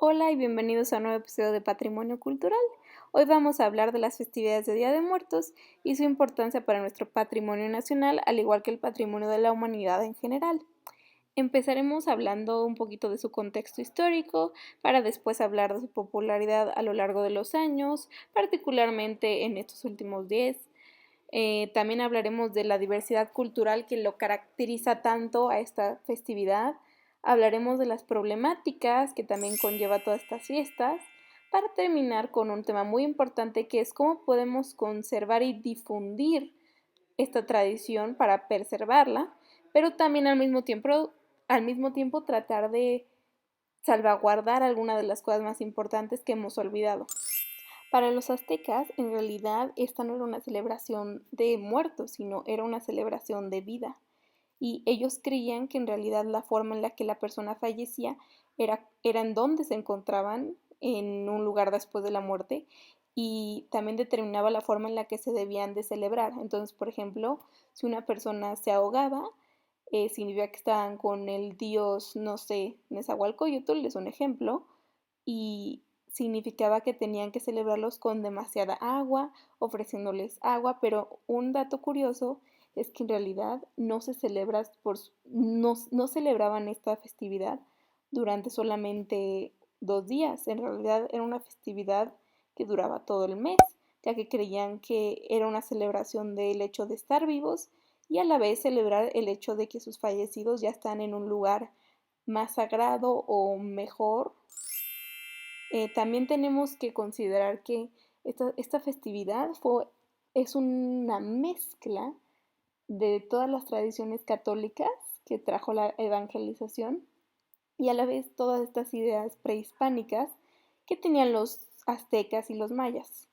Hola y bienvenidos a un nuevo episodio de Patrimonio Cultural. Hoy vamos a hablar de las festividades de Día de Muertos y su importancia para nuestro patrimonio nacional, al igual que el patrimonio de la humanidad en general. Empezaremos hablando un poquito de su contexto histórico, para después hablar de su popularidad a lo largo de los años, particularmente en estos últimos 10. También hablaremos de la diversidad cultural que lo caracteriza tanto a esta festividad. Hablaremos de las problemáticas que también conlleva todas estas fiestas, para terminar con un tema muy importante que es cómo podemos conservar y difundir esta tradición para preservarla, pero también al mismo tiempo tratar de salvaguardar algunas de las cosas más importantes que hemos olvidado. Para los aztecas, en realidad, esta no era una celebración de muertos, sino era una celebración de vida. Y ellos creían que en realidad la forma en la que la persona fallecía era en donde se encontraban en un lugar después de la muerte, y también determinaba la forma en la que se debían de celebrar. Entonces, por ejemplo, si una persona se ahogaba, significa que estaban con el dios, no sé, Nezahualcóyotl, es un ejemplo, y significaba que tenían que celebrarlos con demasiada agua, ofreciéndoles agua, pero un dato curioso es que en realidad no celebraban esta festividad durante solamente 2 días. En realidad era una festividad que duraba todo el mes, ya que creían que era una celebración del hecho de estar vivos y a la vez celebrar el hecho de que sus fallecidos ya están en un lugar más sagrado o mejor. También tenemos que considerar que esta festividad es una mezcla de todas las tradiciones católicas que trajo la evangelización, y a la vez todas estas ideas prehispánicas que tenían los aztecas y los mayas.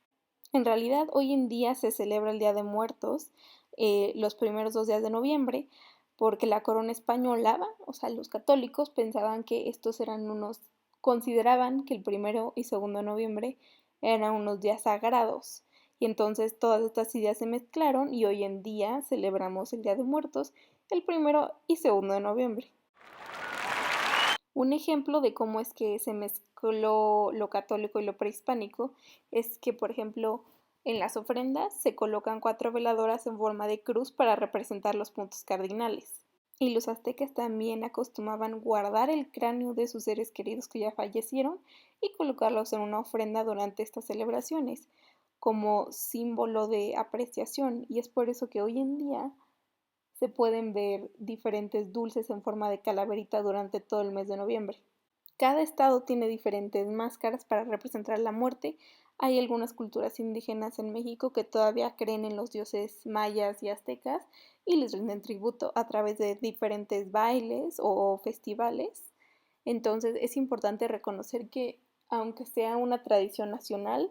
En realidad, hoy en día se celebra el Día de Muertos los primeros 2 días de noviembre, porque la corona española, o sea, los católicos pensaban que consideraban que el 1 y 2 de noviembre eran unos días sagrados. Y entonces todas estas ideas se mezclaron y hoy en día celebramos el Día de Muertos el 1 y 2 de noviembre. Un ejemplo de cómo es que se mezcló lo católico y lo prehispánico es que, por ejemplo, en las ofrendas se colocan 4 veladoras en forma de cruz para representar los puntos cardinales. Y los aztecas también acostumbraban guardar el cráneo de sus seres queridos que ya fallecieron y colocarlos en una ofrenda durante estas celebraciones, como símbolo de apreciación. Y es por eso que hoy en día se pueden ver diferentes dulces en forma de calaverita durante todo el mes de noviembre. Cada estado tiene diferentes máscaras para representar la muerte. Hay algunas culturas indígenas en México que todavía creen en los dioses mayas y aztecas y les rinden tributo a través de diferentes bailes o festivales. Entonces es importante reconocer que, aunque sea una tradición nacional,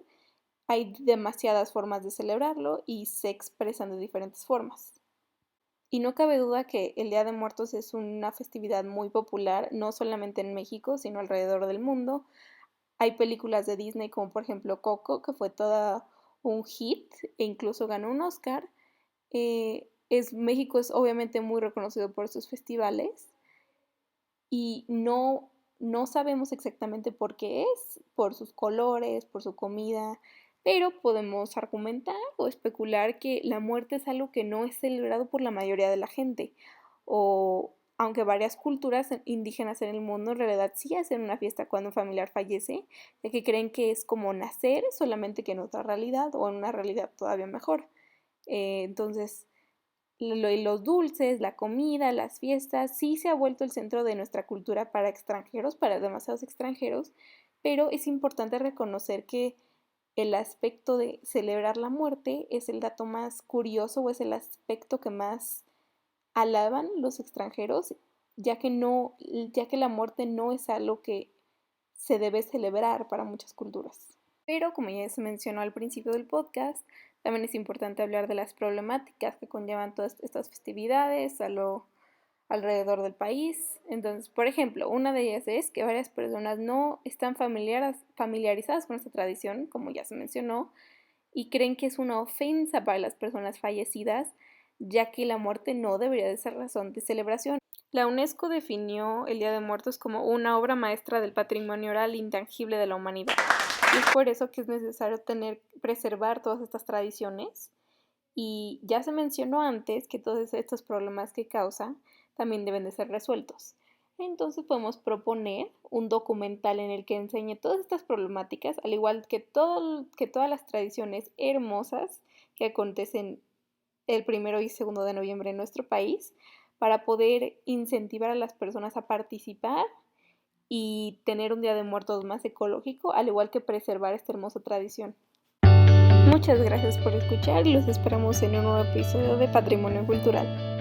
hay demasiadas formas de celebrarlo y se expresan de diferentes formas. Y no cabe duda que el Día de Muertos es una festividad muy popular, no solamente en México, sino alrededor del mundo. Hay películas de Disney como por ejemplo Coco, que fue toda un hit e incluso ganó un Oscar. México es obviamente muy reconocido por sus festivales y no sabemos exactamente por qué es, por sus colores, por su comida, pero podemos argumentar o especular que la muerte es algo que no es celebrado por la mayoría de la gente, o aunque varias culturas indígenas en el mundo en realidad sí hacen una fiesta cuando un familiar fallece, ya que creen que es como nacer, solamente que en otra realidad o en una realidad todavía mejor. Entonces, los dulces, la comida, las fiestas, sí se ha vuelto el centro de nuestra cultura para extranjeros, para demasiados extranjeros, pero es importante reconocer que el aspecto de celebrar la muerte es el dato más curioso o es el aspecto que más alaban los extranjeros, ya que la muerte no es algo que se debe celebrar para muchas culturas. Pero como ya se mencionó al principio del podcast, también es importante hablar de las problemáticas que conllevan todas estas festividades alrededor del país. Entonces, por ejemplo, una de ellas es que varias personas no están familiarizadas con esta tradición, como ya se mencionó, y creen que es una ofensa para las personas fallecidas, ya que la muerte no debería de ser razón de celebración. La UNESCO definió el Día de Muertos como una obra maestra del patrimonio oral intangible de la humanidad. Y es por eso que es necesario preservar todas estas tradiciones. Y ya se mencionó antes que todos estos problemas que causa también deben de ser resueltos. Entonces podemos proponer un documental en el que enseñe todas estas problemáticas, al igual que todas las tradiciones hermosas que acontecen el 1 y 2 de noviembre en nuestro país, para poder incentivar a las personas a participar y tener un Día de Muertos más ecológico, al igual que preservar esta hermosa tradición. Muchas gracias por escuchar y los esperamos en un nuevo episodio de Patrimonio Cultural.